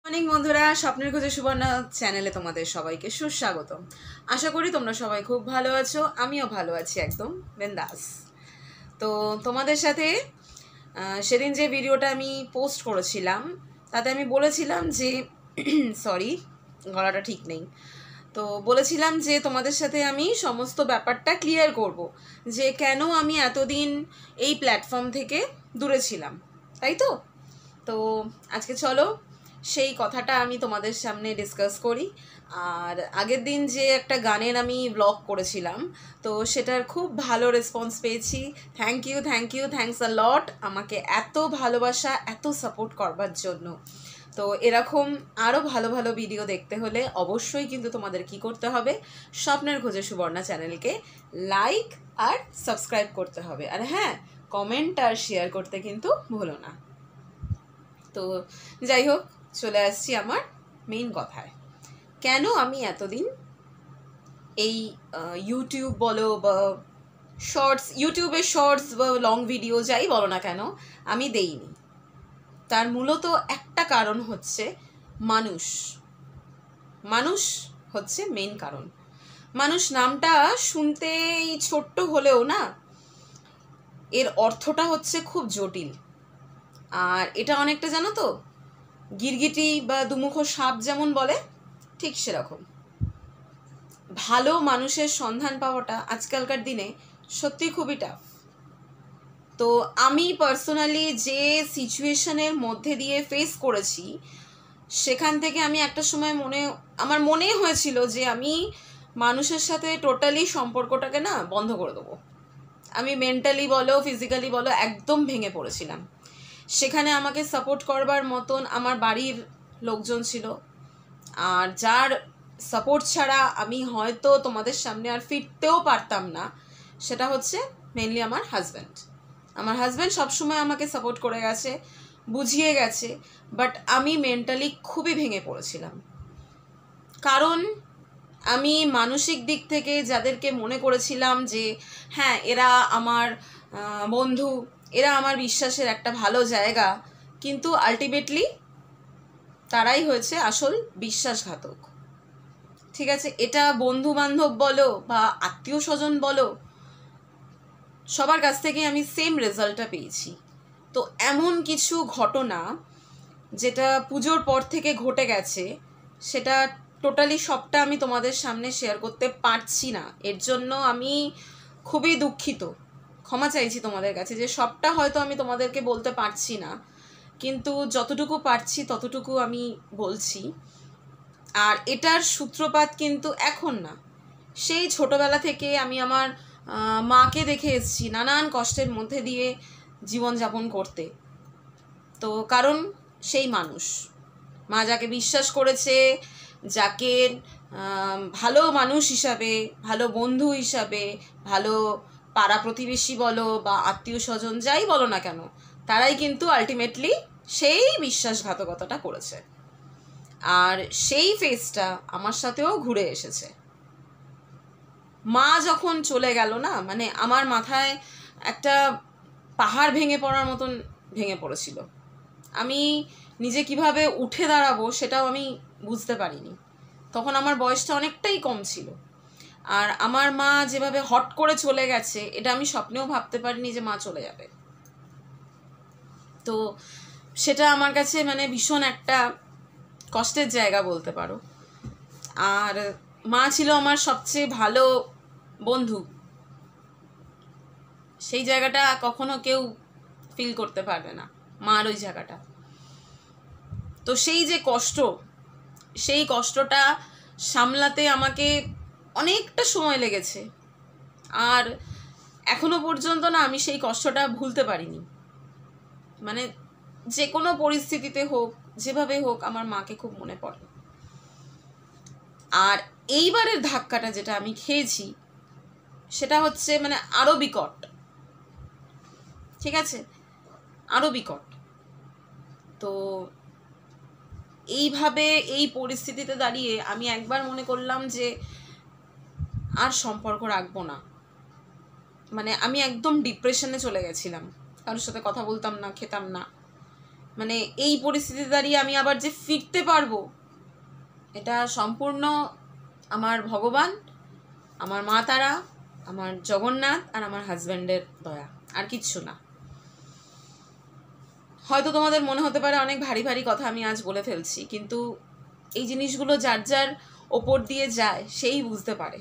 Morning বন্ধুরা, স্বপ্নের খোঁজে সুবর্ণা চ্যানেলে তোমাদের সবাইকে সুস্বাগতম। আশা করি তোমরা সবাই খুব ভালো আছো, আমিও ভালো আছি, একদম বিন্দাস। তো তোমাদের সাথে সেদিন যে ভিডিওটা আমি পোস্ট করেছিলাম তাতে আমি বলেছিলাম যে সরি, গলাটা ঠিক নেই। তো বলেছিলাম যে তোমাদের সাথে আমি সমস্ত ব্যাপারটা ক্লিয়ার করব, যে কেন আমি এতদিন এই প্ল্যাটফর্ম থেকে দূরে ছিলাম, তাই তো। তো আজকে চলো সেই কথাটা আমি তোমাদের সামনে ডিসকাস করি। আর আগের দিন যে একটা গানের আমি ব্লগ করেছিলাম, তো সেটার খুব ভালো রেসপন্স পেয়েছি। থ্যাংক ইউ, থ্যাঙ্কস আ লট আমাকে এত ভালোবাসা, এত সাপোর্ট করবার জন্য। তো এরকম আরও ভালো ভালো ভিডিও দেখতে হলে অবশ্যই কিন্তু তোমাদের কি করতে হবে, স্বপ্নের খোঁজে সুবর্ণা চ্যানেলকে লাইক আর সাবস্ক্রাইব করতে হবে। আর হ্যাঁ, কমেন্ট আর শেয়ার করতে কিন্তু ভুলো না। তো যাই হোক, চলে আসছি আমার মেইন কথায়। কেন আমি এতদিন এই ইউটিউব বলো বা ইউটিউবে শর্টস বা লং ভিডিও যাই বলো না কেন আমি দেইনি, তার মূলত একটা কারণ হচ্ছে মানুষ হচ্ছে মেইন কারণ। মানুষ নামটা শুনতেই ছোট্ট হলেও না, এর অর্থটা হচ্ছে খুব জটিল। আর এটা অনেকটা জানো তো, গিরগিটি বা দুমুখো সাপ যেমন বলে, ঠিক সেরকম। ভালো মানুষের সন্ধান পাওয়াটা আজকালকার দিনে সত্যি খুবই টাফ। তো আমি পার্সোনালি যে সিচুয়েশনের মধ্যে দিয়ে ফেস করেছি, সেখান থেকে আমি একটা সময় আমার মনে হয়েছিল যে আমি মানুষের সাথে টোটালি সম্পর্কটাকে না বন্ধ করে দেবো। আমি মেন্টালি বলো ফিজিক্যালি বলো একদম ভেঙে পড়েছিলাম। সেখানে আমাকে সাপোর্ট করবার মতন আমার বাড়ির লোকজন ছিল, আর যার সাপোর্ট ছাড়া আমি হয়তো তোমাদের সামনে আর ফিরতেও পারতাম না, সেটা হচ্ছে মেনলি আমার হাজব্যান্ড সবসময় আমাকে সাপোর্ট করে গেছে, বুঝিয়ে গেছে। বাট আমি মেন্টালি খুবই ভেঙে পড়েছিলাম, কারণ আমি মানসিক দিক থেকে যাদেরকে মনে করেছিলাম যে হ্যাঁ এরা আমার বন্ধু, এরা আমার বিশ্বাসের একটা ভালো জায়গা, কিন্তু আলটিমেটলি তারাই হয়েছে আসল বিশ্বাসঘাতক। ঠিক আছে, এটা বন্ধু বান্ধব বলো বা আত্মীয় স্বজন বলো, সবার কাছ থেকে আমি সেম রেজাল্টটা পেয়েছি। তো এমন কিছু ঘটনা যেটা পুজোর পর থেকে ঘটে গেছে, সেটা টোটালি সবটা আমি তোমাদের সামনে শেয়ার করতে পারছি না। এর জন্য আমি খুবই দুঃখিত, ক্ষমা চাইছি তোমাদের কাছে যে সবটা হয়তো আমি তোমাদেরকে বলতে পারছি না, কিন্তু যতটুকু পারছি ততটুকু আমি বলছি। আর এটার সূত্রপাত কিন্তু এখন না, সেই ছোটবেলা থেকে আমি আমার মাকে দেখে এসেছি নানান কষ্টের মধ্যে দিয়ে জীবনযাপন করতে। তো কারণ সেই মা যাকে বিশ্বাস করেছে, যাকে ভালো মানুষ হিসাবে, ভালো বন্ধু হিসাবে, ভালো পাড়া প্রতিবেশী বলো বা আত্মীয় স্বজন যাই বলো না কেন, তারাই কিন্তু আলটিমেটলি সেই বিশ্বাসঘাতকতাটা করেছে। আর সেই ফেজটা আমার সাথেও ঘুরে এসেছে। মা যখন চলে গেল না, মানে আমার মাথায় একটা পাহাড় ভেঙে পড়ার মতন ভেঙে পড়েছিল। আমি নিজে কিভাবে উঠে দাঁড়াবো সেটাও আমি বুঝতে পারিনি। তখন আমার বয়সটা অনেকটাই কম ছিল। আর আমার মা যেভাবে হট করে চলে গেছে, এটা আমি স্বপ্নেও ভাবতে পারিনি যে মা চলে যাবে। তো সেটা আমার কাছে মানে ভীষণ একটা কষ্টের জায়গা বলতে পারো। আর মা ছিল আমার সবচেয়ে ভালো বন্ধু, সেই জায়গাটা কখনো কেউ ফিল করতে পারবে না, মার ওই জায়গাটা। তো সেই যে কষ্ট, সেই কষ্টটা সামলাতে আমাকে অনেকটা সময় লেগেছে। আর এখনো পর্যন্ত না আমি সেই কষ্টটা ভুলতে পারিনি। মানে যে কোনো পরিস্থিতিতে হোক, যেভাবে হোক, আমার মাকে খুব মনে পড়ে। আর এইবারের ধাক্কাটা যেটা আমি খেয়েছি, সেটা হচ্ছে মানে আরো বিকট। ঠিক আছে, আরো বিকট। তো এইভাবে এই পরিস্থিতিতে দাঁড়িয়ে আমি একবার মনে করলাম যে আর সম্পর্ক রাখবো না। মানে আমি একদম ডিপ্রেশনে চলে গেছিলাম, কারোর সাথে কথা বলতাম না, খেতাম না। মানে এই পরিস্থিতিতে দাঁড়িয়ে আমি আবার যে ফিরতে পারবো, এটা সম্পূর্ণ আমার ভগবান, আমার মা তারা, আমার জগন্নাথ আর আমার হাজব্যান্ডের দয়া, আর কিচ্ছু না। হয়তো তোমাদের মনে হতে পারে অনেক ভারী ভারী কথা আমি আজ বলে ফেলছি, কিন্তু এই জিনিসগুলো যার যার ওপর দিয়ে যায় সেই বুঝতে পারে।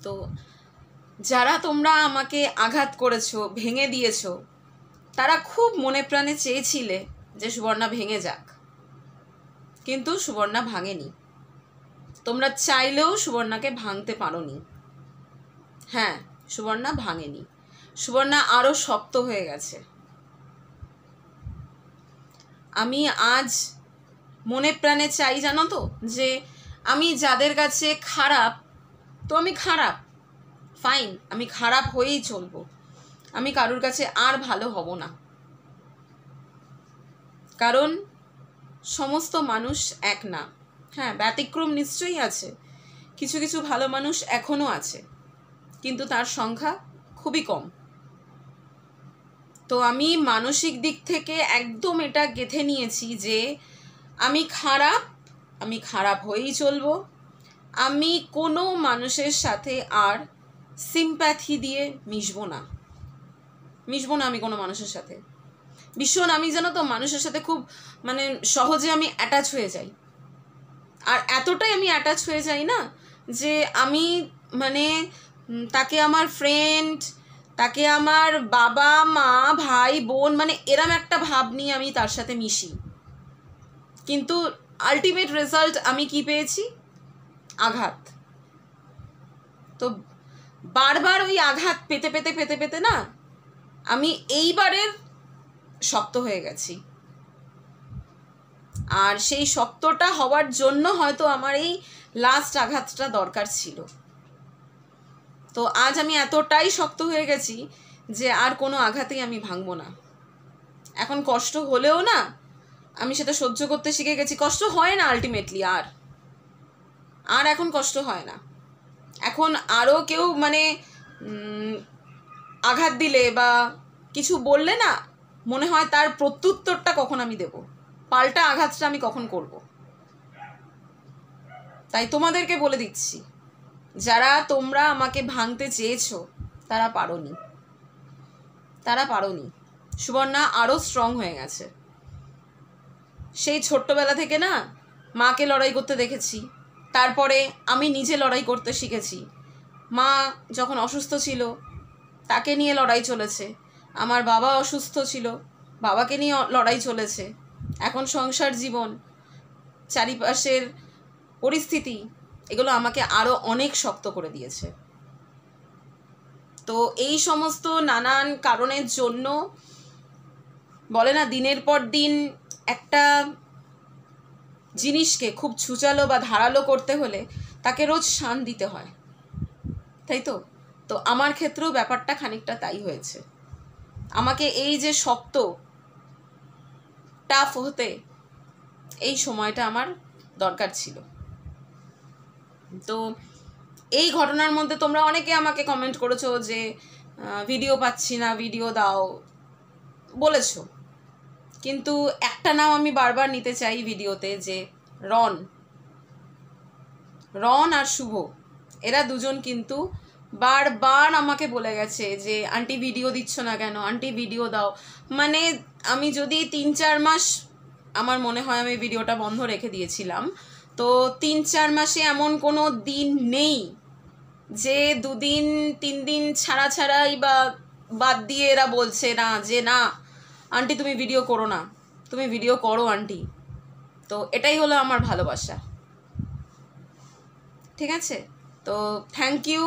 তো যারা তোমরা আমাকে আঘাত করেছো, ভেঙে দিয়েছো, তারা খুব মনে প্রাণে চেয়েছিলে যে সুবর্ণা ভেঙে যাক, কিন্তু সুবর্ণা ভাঙেনি। তোমরা চাইলেও সুবর্ণাকে ভাঙতে পারোনি। হ্যাঁ, সুবর্ণা ভাঙেনি, সুবর্ণা আরও শক্ত হয়ে গেছে। আমি আজ মনে প্রাণে চাই, জানো তো, যে আমি যাদের কাছে খারাপ, তো আমি খারাপ, ফাইন, আমি খারাপ হয়েই চলবো, আমি কারোর কাছে আর ভালো হব না। কারণ সমস্ত মানুষ এক না। হ্যাঁ, ব্যতিক্রম নিশ্চয়ই আছে, কিছু কিছু ভালো মানুষ এখনও আছে, কিন্তু তার সংখ্যা খুবই কম। তো আমি মানসিক দিক থেকে একদম এটা গেঁথে নিয়েছি যে আমি খারাপ হয়েই চলবো। আমি কোনো মানুষের সাথে আর সিম্প্যাথি দিয়ে মিশবো না আমি কোনো মানুষের সাথে। ভীষণ আমি জানো তো মানুষের সাথে খুব মানে সহজে আমি অ্যাটাচ হয়ে যাই। আর এতটাই আমি অ্যাটাচ হয়ে যাই না যে আমি মানে তাকে আমার ফ্রেন্ড, তাকে আমার বাবা মা ভাই বোন মানে এরম একটা ভাব নিয়ে আমি তার সাথে মিশি। কিন্তু আলটিমেট রেজাল্ট আমি কি পেয়েছি? আঘাত। তো বারবার ওই আঘাত পেতে পেতে পেতে পেতে না আমি এইবারের শক্ত হয়ে গেছি। আর সেই শক্তটা হওয়ার জন্য হয়তো আমার এই লাস্ট আঘাতটা দরকার ছিল। তো আজ আমি এতটাই শক্ত হয়ে গেছি যে আর কোনো আঘাতেই আমি ভাঙবো না। এখন কষ্ট হলেও না আমি সেটা সহ্য করতে শিখে গেছি। কষ্ট হয় না আলটিমেটলি, আর এখন কষ্ট হয় না। এখন আরও কেউ মানে আঘাত দিলে বা কিছু বললে না মনে হয় তার প্রত্যুত্তরটা কখন আমি দেব, পাল্টা আঘাতটা আমি কখন করব। তাই তোমাদেরকে বলে দিচ্ছি, যারা তোমরা আমাকে ভাঙতে চেয়েছো তারা পারোনি। সুবর্ণা আরও স্ট্রং হয়ে গেছে। সেই ছোট্টবেলা থেকে না মাকে লড়াই করতে দেখেছি, তারপরে আমি নিজে লড়াই করতে শিখেছি। মা যখন অসুস্থ ছিল তাকে নিয়ে লড়াই চলেছে, আমার বাবা অসুস্থ ছিল বাবাকে নিয়ে লড়াই চলেছে, এখন সংসার জীবন, চারিপাশের পরিস্থিতি, এগুলো আমাকে আরও অনেক শক্ত করে দিয়েছে। তো এই সমস্ত নানান কারণের জন্য বলে না দিনের পর দিন একটা জিনিসকে খুব ছুচালো বা ধারালো করতে হলে তাকে রোজ শান দিতে হয়, তাই তো? তো আমার ক্ষেত্রেও ব্যাপারটা খানিকটা তাই হয়েছে। আমাকে এই যে শক্ত টাফ হতে এই সময়টা আমার দরকার ছিল। তো এই ঘটনার মধ্যে তোমরা অনেকে আমাকে কমেন্ট করেছো যে ভিডিও পাচ্ছি না, ভিডিও দাও বলেছো, কিন্তু একটা নাম আমি বারবার নিতে চাই ভিডিওতে, যে রন আর শুভ, এরা দুজন কিন্তু বারবার আমাকে বলে গেছে যে আন্টি ভিডিও দিচ্ছ না কেন, আন্টি ভিডিও দাও। মানে আমি যদি 3-4 মাস, আমার মনে হয় আমি ভিডিওটা বন্ধ রেখে দিয়েছিলাম, তো 3-4 মাসে এমন কোনো দিন নেই যে 2 দিন 3 দিন ছাড়াই বা বাদ দিয়ে এরা বলছে না যে না আন্টি তুমি ভিডিও করো না, তুমি ভিডিও করো আন্টি। তো এটাই হলো আমার ভালোবাসা, ঠিক আছে? তো থ্যাংক ইউ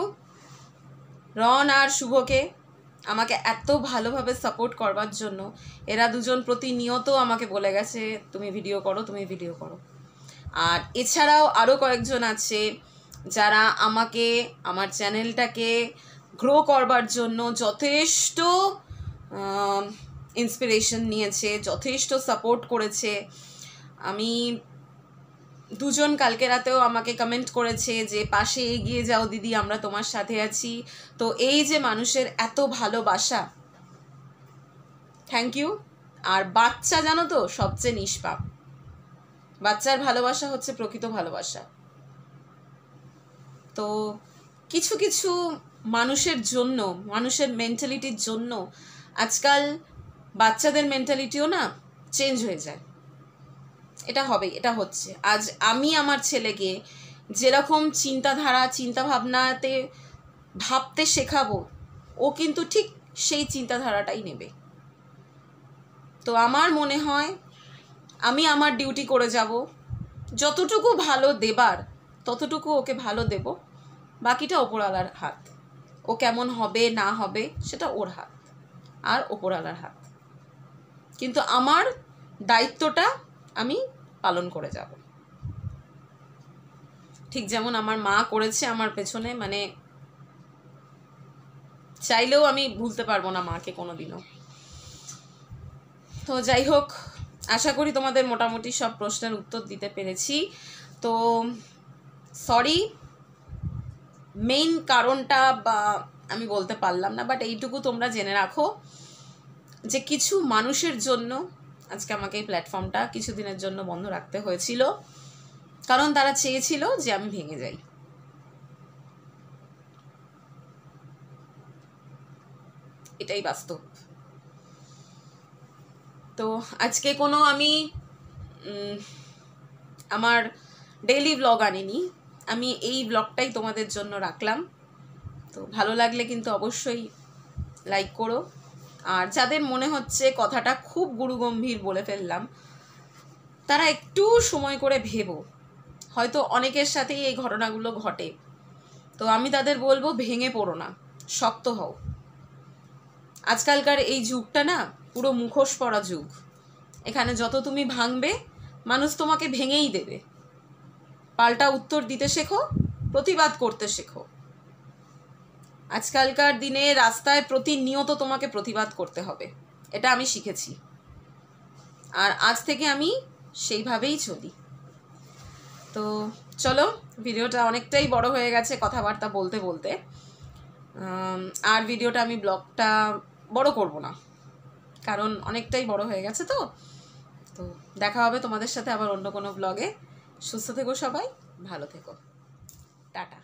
রন আর শুভকে আমাকে এত ভালোভাবে সাপোর্ট করবার জন্য। এরা দুজন প্রতিনিয়ত আমাকে বলে গেছে তুমি ভিডিও করো। আর এছাড়াও আরও কয়েকজন আছে যারা আমাকে আমার চ্যানেলটাকে গ্রো করবার জন্য যথেষ্ট ইন্সপিরেশন নিয়েছে, যথেষ্ট সাপোর্ট করেছে। আমি দুজন কালকে রাতেও আমাকে কমেন্ট করেছে যে পাশে এগিয়ে যাও দিদি, আমরা তোমার সাথে আছি। তো এই যে মানুষের এত ভালোবাসা, থ্যাংক ইউ। আর বাচ্চা জানো তো সবচেয়ে নিষ্পাপ, বাচ্চার ভালোবাসা হচ্ছে প্রকৃত ভালোবাসা। তো কিছু কিছু মানুষের জন্য, মানুষের মেন্টালিটির জন্য আজকাল বাচ্চাদের মেন্টালিটিও না চেঞ্জ হয়ে যায়। এটা হবেই, এটা হচ্ছে। আজ আমি আমার ছেলেকে যেরকম চিন্তাধারা চিন্তাভাবনাতে ভাবতে শেখাবো, ও কিন্তু ঠিক সেই চিন্তাধারাটাই নেবে। তো আমার মনে হয় আমি আমার ডিউটি করে যাব, যতটুকু ভালো দেবার ততটুকু ওকে ভালো দেব, বাকিটা ওপরওয়ালার হাত। ও কেমন হবে না হবে সেটা ওর হাত আর ওপরওয়ালার হাত, কিন্তু আমার দায়িত্বটা আমি পালন করে যাব। ঠিক যেমন আমার মা করেছে আমার পেছনে, মানে চাইলেও আমি ভুলতে পারবো না মাকে কোনোদিনও। তো যাই হোক, আশা করি তোমাদের মোটামুটি সব প্রশ্নের উত্তর দিতে পেরেছি। তো সরি, মেইন কারণটা বা আমি বলতে পারলাম না, বাট এইটুকু তোমরা জেনে রাখো যে কিছু মানুষের জন্য আজকে আমাকে এই প্ল্যাটফর্মটা কিছুদিনের জন্য বন্ধ রাখতে হয়েছিল, কারণ তারা চেয়েছিল যে আমি ভেঙে যাই। এটাই বাস্তব। তো আজকে কোনো আমি আমার ডেইলি ব্লগ আনিনি, আমি এই ব্লগটাই তোমাদের জন্য রাখলাম। তো ভালো লাগলে কিন্তু অবশ্যই লাইক করো, আর যাদের মনে হচ্ছে কথাটা খুব গুরুগম্ভীর বলে ফেললাম, তারা একটু সময় করে ভেবো, হয়তো অনেকের সাথেই এই ঘটনাগুলো ঘটে। তো আমি তাদের বলবো, ভেঙে পড়ো না, শক্ত হও। আজকালকার এই যুগটা না পুরো মুখোশ পড়া যুগ, এখানে যত তুমি ভাঙবে মানুষ তোমাকে ভেঙেই দেবে। পাল্টা উত্তর দিতে শেখো, প্রতিবাদ করতে শেখো। আজকালকার দিনে রাস্তায় প্রতিনিয়ত তোমাকে প্রতিবাদ করতে হবে, এটা আমি শিখেছি, আর আজ থেকে আমি সেইভাবেই চলি। তো চলো, ভিডিওটা অনেকটাই বড় হয়ে গেছে কথাবার্তা বলতে বলতে, আর ভিডিওটা আমি ব্লগটা বড় করব না, কারণ অনেকটাই বড় হয়ে গেছে। তো তো দেখা হবে তোমাদের সাথে আবার অন্য কোনো ব্লগে। সুস্থ থেকো সবাই, ভালো থেকো, টাটা।